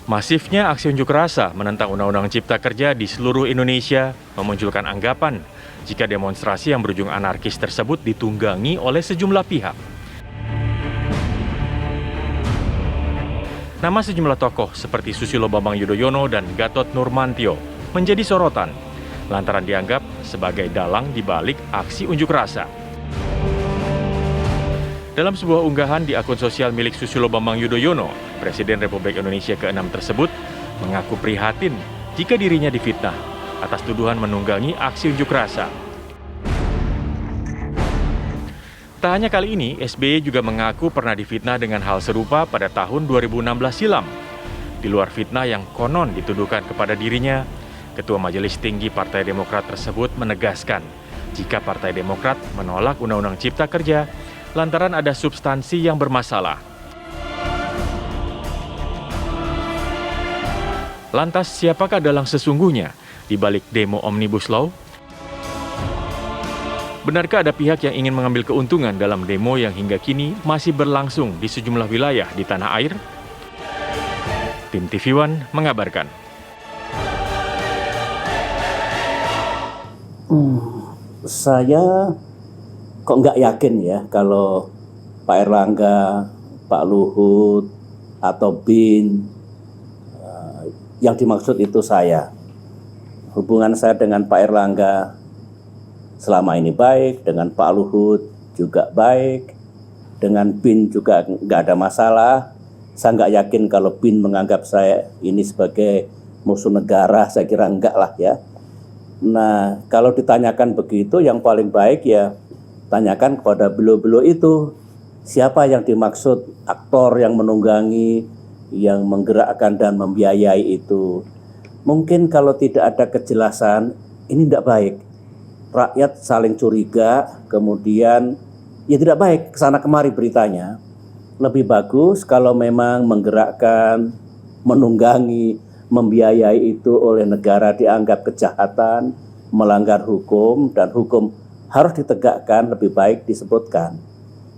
Masifnya aksi unjuk rasa menentang Undang-Undang Cipta Kerja di seluruh Indonesia memunculkan anggapan jika demonstrasi yang berujung anarkis tersebut ditunggangi oleh sejumlah pihak. Nama sejumlah tokoh seperti Susilo Bambang Yudhoyono dan Gatot Nurmantio menjadi sorotan lantaran dianggap sebagai dalang di balik aksi unjuk rasa. Dalam sebuah unggahan di akun sosial milik Susilo Bambang Yudhoyono, Presiden Republik Indonesia ke-6 tersebut mengaku prihatin jika dirinya difitnah atas tuduhan menunggangi aksi unjuk rasa. Tak hanya kali ini, SBY juga mengaku pernah difitnah dengan hal serupa pada tahun 2016 silam. Di luar fitnah yang konon dituduhkan kepada dirinya, Ketua Majelis Tinggi Partai Demokrat tersebut menegaskan jika Partai Demokrat menolak Undang-Undang Cipta Kerja lantaran ada substansi yang bermasalah. Lantas, siapakah dalang sesungguhnya di balik demo Omnibus Law? Benarkah ada pihak yang ingin mengambil keuntungan dalam demo yang hingga kini masih berlangsung di sejumlah wilayah di tanah air? Tim TV One mengabarkan. Saya kok nggak yakin ya kalau Pak Erlangga, Pak Luhut, atau BIN yang dimaksud itu saya. Hubungan saya dengan Pak Erlangga selama ini baik, dengan Pak Luhut juga baik, dengan BIN juga nggak ada masalah. Saya nggak yakin kalau BIN menganggap saya ini sebagai musuh negara, saya kira enggak lah ya. Nah, kalau ditanyakan begitu, yang paling baik ya tanyakan kepada beliau-beliau itu, siapa yang dimaksud aktor yang menunggangi, yang menggerakkan dan membiayai itu. Mungkin kalau tidak ada kejelasan, ini tidak baik. Rakyat saling curiga, kemudian ya tidak baik kesana kemari beritanya. Lebih bagus kalau memang menggerakkan, menunggangi, membiayai itu oleh negara dianggap kejahatan, melanggar hukum, dan hukum harus ditegakkan, lebih baik disebutkan.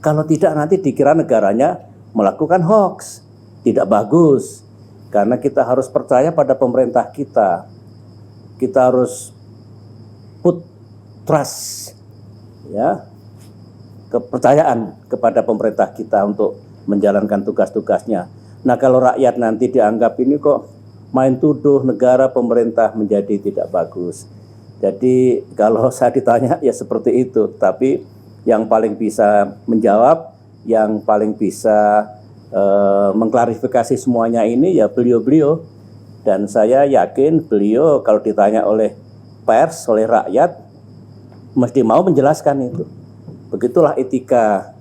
Kalau tidak nanti dikira negaranya melakukan hoax. Tidak bagus. Karena kita harus percaya pada pemerintah kita. Kita harus put trust, ya, kepercayaan kepada pemerintah kita untuk menjalankan tugas-tugasnya. Nah, kalau rakyat nanti dianggap ini kok main tuduh negara, pemerintah, menjadi tidak bagus. Jadi kalau saya ditanya ya seperti itu, tapi yang paling bisa menjawab, yang paling bisa mengklarifikasi semuanya ini ya beliau-beliau. Dan saya yakin beliau kalau ditanya oleh pers, oleh rakyat, mesti mau menjelaskan itu. Begitulah etika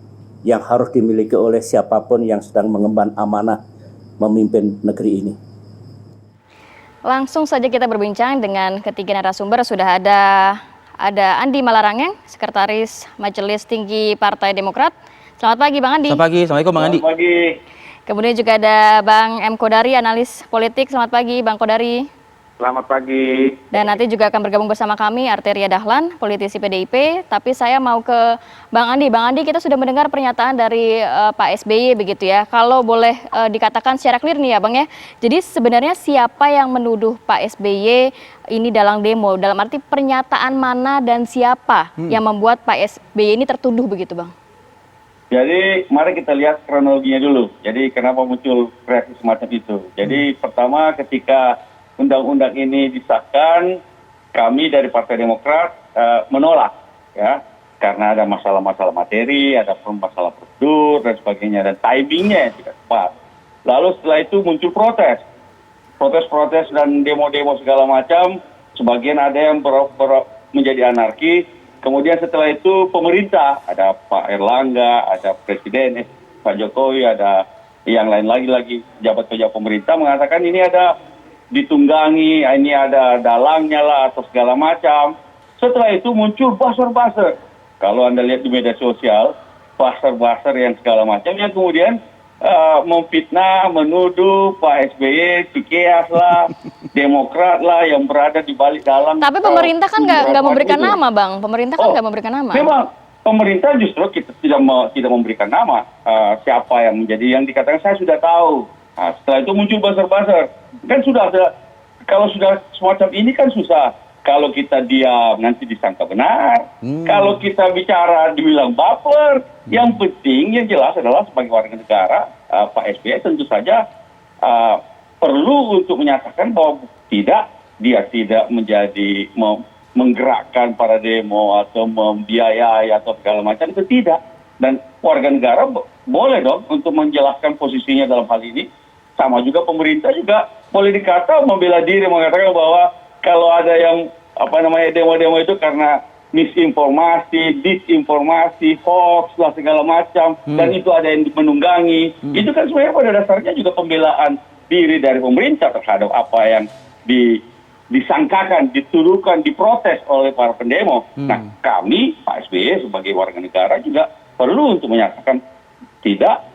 yang harus dimiliki oleh siapapun yang sedang mengemban amanah memimpin negeri ini. Langsung saja kita berbincang dengan ketiga narasumber. Sudah ada Andi Malarangeng, Sekretaris Majelis Tinggi Partai Demokrat. Selamat pagi Bang Andi. Selamat pagi, Assalamualaikum Bang Andi. Selamat pagi. Kemudian juga ada Bang M. Kodari, analis politik. Selamat pagi Bang Kodari. Selamat pagi. Dan nanti juga akan bergabung bersama kami Arteria Dahlan, politisi PDIP. Tapi saya mau ke Bang Andi. Bang Andi, kita sudah mendengar pernyataan dari Pak SBY begitu ya. Kalau boleh dikatakan secara clear nih ya Bang ya. Jadi sebenarnya siapa yang menuduh Pak SBY ini dalam demo? Dalam arti pernyataan mana dan siapa yang membuat Pak SBY ini tertuduh begitu Bang? Jadi mari kita lihat kronologinya dulu. Jadi kenapa muncul reaksi semacam itu. Jadi pertama ketika undang-undang ini disahkan, kami dari Partai Demokrat menolak, ya, karena ada masalah-masalah materi, ada masalah prosedur dan sebagainya, dan timingnya yang tidak tepat. Lalu setelah itu muncul protes dan demo-demo segala macam. Sebagian ada yang menjadi anarki. Kemudian setelah itu pemerintah, ada Pak Erlangga, ada Presiden Pak Jokowi, ada yang lain lagi pejabat-pejabat pemerintah mengatakan ini ada ditunggangi, ini ada dalangnya lah atau segala macam. Setelah itu muncul buzzer. Kalau Anda lihat di media sosial, buzzer yang segala macam yang kemudian memfitnah, menuduh Pak SBY, Cikeas lah, Demokrat lah yang berada di balik dalang. Tapi pemerintah kan nggak memberikan nama Bang, pemerintah kan nggak memberikan nama. Memang pemerintah justru kita tidak memberikan nama siapa yang menjadi, yang dikatakan saya sudah tahu. Nah, setelah itu muncul buzzer. Kan sudah ada, kalau sudah semacam ini kan susah. Kalau kita diam nanti disangka benar. Kalau kita bicara dibilang baper. Yang penting yang jelas adalah sebagai warga negara, Pak SBY tentu saja perlu untuk menyatakan bahwa dia tidak menjadi menggerakkan para demo atau membiayai atau segala macam, itu tidak. Dan warga negara boleh dong untuk menjelaskan posisinya dalam hal ini. Sama juga pemerintah juga boleh dikata membela diri, mengatakan bahwa kalau ada yang demo-demo itu karena misinformasi, disinformasi, hoax lah segala macam, dan itu ada yang menunggangi. Itu kan sebenarnya pada dasarnya juga pembelaan diri dari pemerintah terhadap apa yang disangkakan, dituduhkan, diprotes oleh para pendemo. Nah, kami, Pak SBY sebagai warga negara juga perlu untuk menyatakan tidak,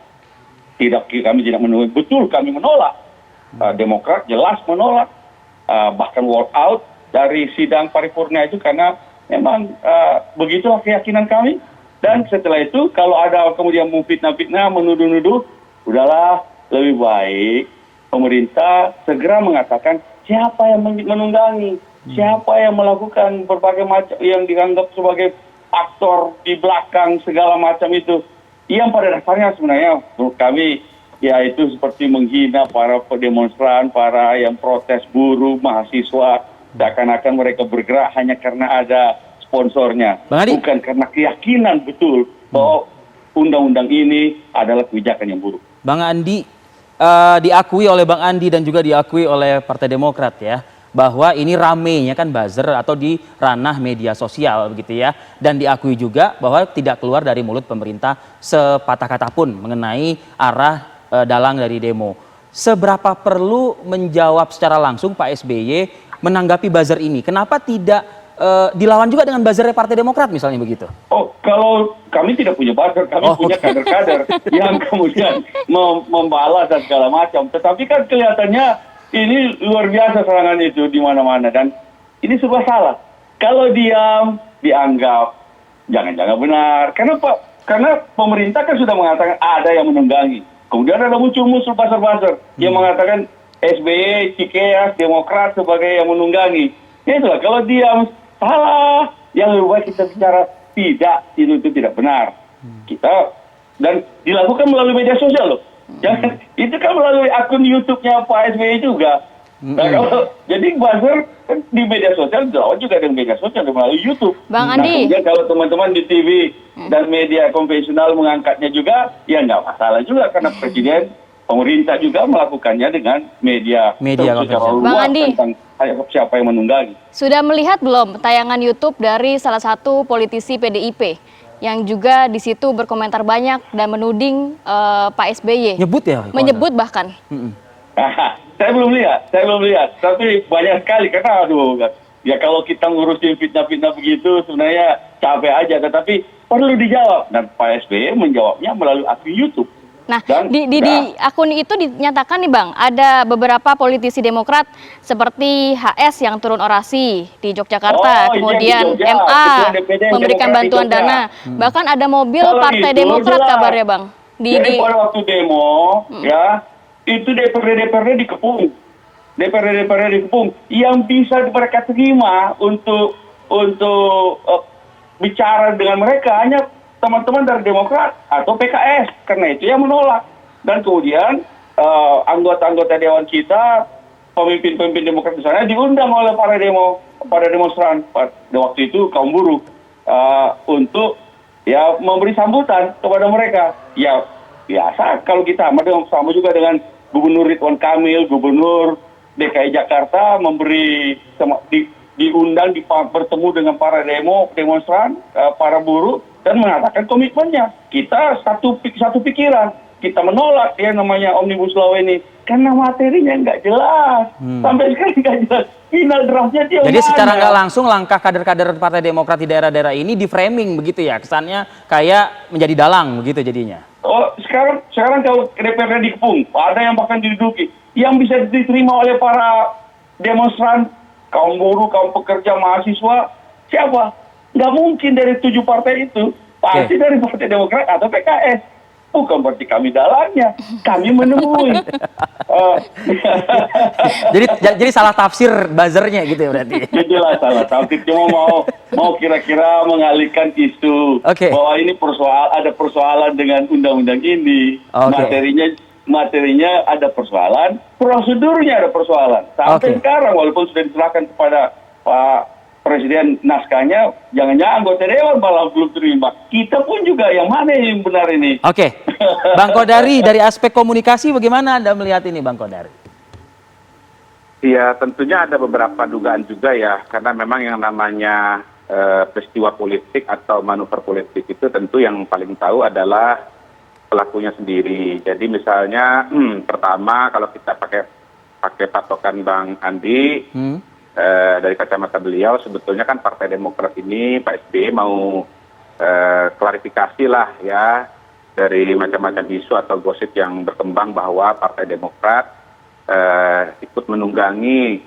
kami tidak menolak, betul kami menolak. Demokrat jelas menolak, bahkan walk out dari sidang paripurna itu karena memang begitulah keyakinan kami. Dan setelah itu kalau ada kemudian memfitnah-fitnah, menuduh-nuduh, udahlah lebih baik pemerintah segera mengatakan siapa yang menunggangi, siapa yang melakukan berbagai macam yang dianggap sebagai aktor di belakang segala macam itu. Yang pada dasarnya sebenarnya menurut kami yaitu seperti menghina para demonstran, para yang protes buruh, mahasiswa, seakan-akan mereka bergerak hanya karena ada sponsornya, bukan karena keyakinan betul bahwa undang-undang ini adalah kebijakan yang buruk. Bang Andi, diakui oleh Bang Andi dan juga diakui oleh Partai Demokrat ya, bahwa ini ramenya kan buzzer atau di ranah media sosial begitu ya, dan diakui juga bahwa tidak keluar dari mulut pemerintah sepatah kata pun mengenai arah dalang dari demo. Seberapa perlu menjawab secara langsung Pak SBY menanggapi buzzer ini? Kenapa tidak dilawan juga dengan buzzernya Partai Demokrat misalnya begitu? Oh, kalau kami tidak punya buzzer, kami punya kader-kader yang kemudian membalas dan segala macam. Tetapi kan kelihatannya ini luar biasa serangan itu di mana-mana dan ini serba salah. Kalau diam dianggap jangan-jangan benar. Kenapa? Karena pemerintah kan sudah mengatakan ada yang menunggangi. Kemudian ada muncul buzzer-buzzer yang mengatakan SBY, Cikeas, Demokrat sebagai yang menunggangi. Ya itulah, kalau diam salah, yang lebih baik kita bicara tidak, itu tidak benar. Kita, dan dilakukan melalui media sosial loh. Jangan, itu kan melalui akun YouTube-nya Pak SBY juga. Nah, jadi buzzer kan di media sosial dilawan juga dengan media sosial melalui YouTube. Bang Andi. Kemudian kalau teman-teman di TV dan media konvensional mengangkatnya juga, ya nggak masalah juga karena Presiden, pemerintah juga melakukannya dengan media secara luas tentang siapa yang menunggangi. Sudah melihat belum tayangan YouTube dari salah satu politisi PDIP yang juga di situ berkomentar banyak dan menuding Pak SBY? Menyebut bahkan. Saya belum lihat. Tapi banyak sekali karena ya kalau kita ngurusin fitnah-fitnah begitu sebenarnya capek aja. Tetapi perlu dijawab dan Pak SBY menjawabnya melalui akun YouTube. Nah, di akun itu dinyatakan nih Bang, ada beberapa politisi Demokrat seperti HS yang turun orasi di Yogyakarta, kemudian Jogja, MA memberikan Demokrat bantuan dana, bahkan ada mobil Partai Demokrat jelas. Kabarnya Bang. Jadi pada waktu demo, ya itu DPRD dikepung, DPRD dikepung, yang bisa mereka terima untuk bicara dengan mereka hanya teman-teman dari Demokrat atau PKS, karena itu yang menolak. Dan kemudian anggota-anggota dewan kita, pemimpin-pemimpin Demokrat di sana diundang oleh para demonstran pada waktu itu kaum buruh untuk ya memberi sambutan kepada mereka. Ya biasa kalau kita sama juga dengan Gubernur Ridwan Kamil, Gubernur DKI Jakarta diundang bertemu dengan para demonstran, para buruh dan mengatakan komitmennya. Kita satu pikiran, kita menolak yang namanya Omnibus Law ini karena materinya nggak jelas. Sampai sekarang nggak jelas. Final draftnya dia. Jadi secara nggak langsung langkah kader-kader Partai Demokrat di daerah-daerah ini di framing begitu ya, kesannya kayak menjadi dalang begitu jadinya. Oh, sekarang kalau DPRD dikepung, ada yang bahkan diduduki, yang bisa diterima oleh para demonstran, kaum buruh, kaum pekerja, mahasiswa, siapa? Nggak mungkin dari 7 partai itu, pasti dari Partai Demokrat atau PKS. bukan berarti kami dalangnya, kami menemui. Jadi salah tafsir buzzernya gitu ya berarti. Jelas salah tafsir, cuma mau kira-kira mengalihkan isu Oke. bahwa ini ada persoalan dengan undang-undang ini, Oke. materinya ada persoalan, prosedurnya ada persoalan. Sampai sekarang walaupun sudah diserahkan kepada Pak Presiden naskahnya, jangan-jangan anggota dewan malah belum terima. Kita pun juga yang mana yang benar ini? Oke, Bang Kodari, dari aspek komunikasi bagaimana Anda melihat ini, Bang Kodari? Ya, tentunya ada beberapa dugaan juga ya, karena memang yang namanya peristiwa politik atau manuver politik itu tentu yang paling tahu adalah pelakunya sendiri. Jadi misalnya, pertama kalau kita pakai patokan Bang Andi, dari kacamata beliau, sebetulnya kan Partai Demokrat ini, Pak SBY mau klarifikasi lah ya, dari macam-macam isu atau gosip yang berkembang bahwa Partai Demokrat ikut menunggangi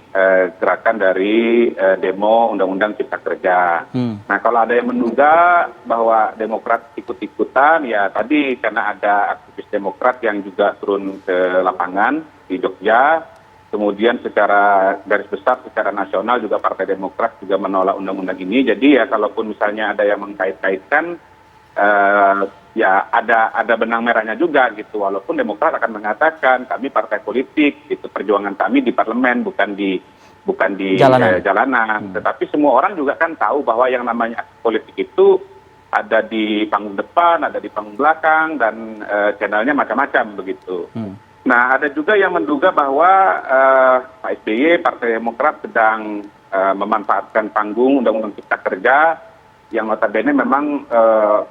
gerakan dari demo Undang-Undang Cipta Kerja. Nah, kalau ada yang menduga bahwa Demokrat ikut-ikutan, ya tadi karena ada aktivis Demokrat yang juga turun ke lapangan di Jogja, kemudian secara garis besar, secara nasional juga Partai Demokrat juga menolak undang-undang ini. Jadi ya kalaupun misalnya ada yang mengkait-kaitkan, ya ada benang merahnya juga gitu. Walaupun Demokrat akan mengatakan kami partai politik, gitu, perjuangan kami di parlemen bukan di jalanan. Tetapi semua orang juga kan tahu bahwa yang namanya politik itu ada di panggung depan, ada di panggung belakang, dan channelnya macam-macam begitu. Nah, ada juga yang menduga bahwa Pak SBY, Partai Demokrat sedang memanfaatkan panggung Undang-Undang Cipta Kerja yang notabene memang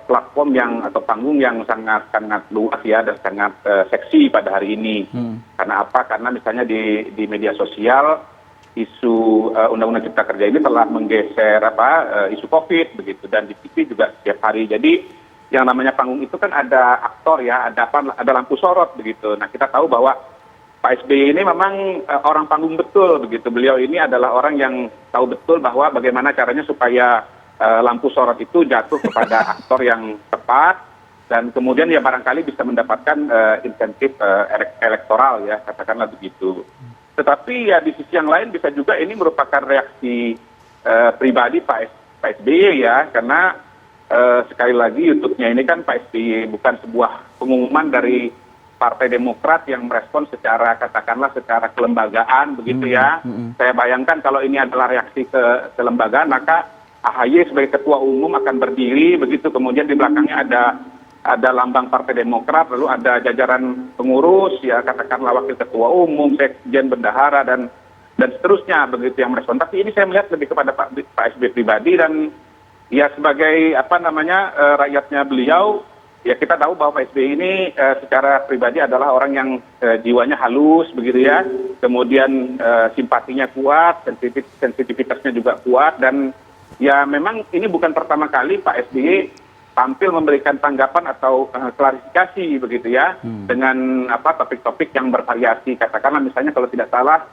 platform atau panggung yang sangat luas ya dan sangat seksi pada hari ini. Karena apa? Karena misalnya di media sosial isu Undang-Undang Cipta Kerja ini telah menggeser isu COVID begitu, dan di TV juga setiap hari. Jadi yang namanya panggung itu kan ada aktor ya, ada lampu sorot begitu. Nah, kita tahu bahwa Pak SBY ini memang orang panggung betul begitu. Beliau ini adalah orang yang tahu betul bahwa bagaimana caranya supaya lampu sorot itu jatuh kepada aktor yang tepat, dan kemudian ya barangkali bisa mendapatkan insentif elektoral ya, katakanlah begitu. Tetapi ya di sisi yang lain bisa juga ini merupakan reaksi pribadi Pak SBY ya, karena sekali lagi YouTube-nya ini kan Pak SBY bukan sebuah pengumuman dari Partai Demokrat yang merespon secara katakanlah secara kelembagaan begitu ya. Saya bayangkan kalau ini adalah reaksi ke kelembagaan, maka AHY sebagai ketua umum akan berdiri begitu, kemudian di belakangnya ada lambang Partai Demokrat, lalu ada jajaran pengurus ya, katakanlah wakil ketua umum, sekjen, bendahara dan seterusnya begitu yang merespon. Tapi ini saya melihat lebih kepada Pak SBY pribadi, dan ya sebagai rakyatnya beliau, ya kita tahu bahwa Pak SBY ini secara pribadi adalah orang yang jiwanya halus begitu ya, kemudian simpatinya kuat, sensitivitasnya juga kuat, dan ya memang ini bukan pertama kali Pak SBY tampil memberikan tanggapan atau klarifikasi begitu ya, dengan topik-topik yang bervariasi. Katakanlah misalnya kalau tidak salah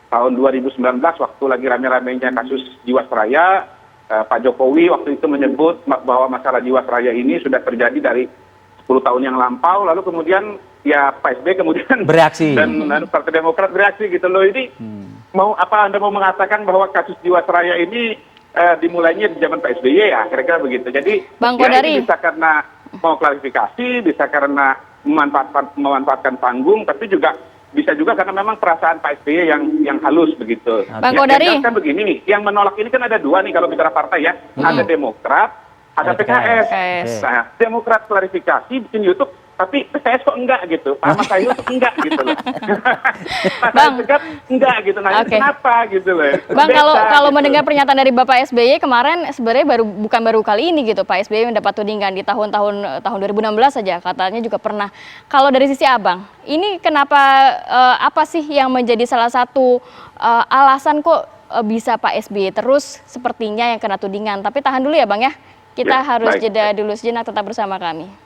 tahun 2019 waktu lagi rame-ramenya kasus Jiwasraya, Pak Jokowi waktu itu menyebut bahwa masalah Jiwasraya ini sudah terjadi dari 10 tahun yang lampau, lalu kemudian ya Pak SBY kemudian bereaksi dan Partai Demokrat bereaksi gitu loh. Ini Anda mau mengatakan bahwa kasus Jiwasraya ini dimulainya di zaman Pak SBY ya, kira-kira begitu. Jadi Bang ya Kodari, ini bisa karena mau klarifikasi, bisa karena memanfaatkan panggung, tapi bisa juga karena memang perasaan Pak SBY yang halus begitu. Bang Kodari, kan begini, yang menolak ini kan ada dua nih kalau bicara partai ya, ada Demokrat, ada PKS. Nah, Demokrat klarifikasi bikin YouTube, tapi PKS kok enggak gitu, Pak Mas Ayu kok enggak gitu loh. Bang, enggak gitu, nah kenapa gitu loh. Bang, kalau mendengar pernyataan dari Bapak SBY kemarin, sebenarnya bukan baru kali ini gitu Pak SBY mendapat tudingan, di tahun 2016 saja katanya juga pernah. Kalau dari sisi Abang, ini kenapa, apa sih yang menjadi salah satu alasan kok bisa Pak SBY terus sepertinya yang kena tudingan? Tapi tahan dulu ya Bang ya, kita harus jeda dulu sejenak, tetap bersama kami.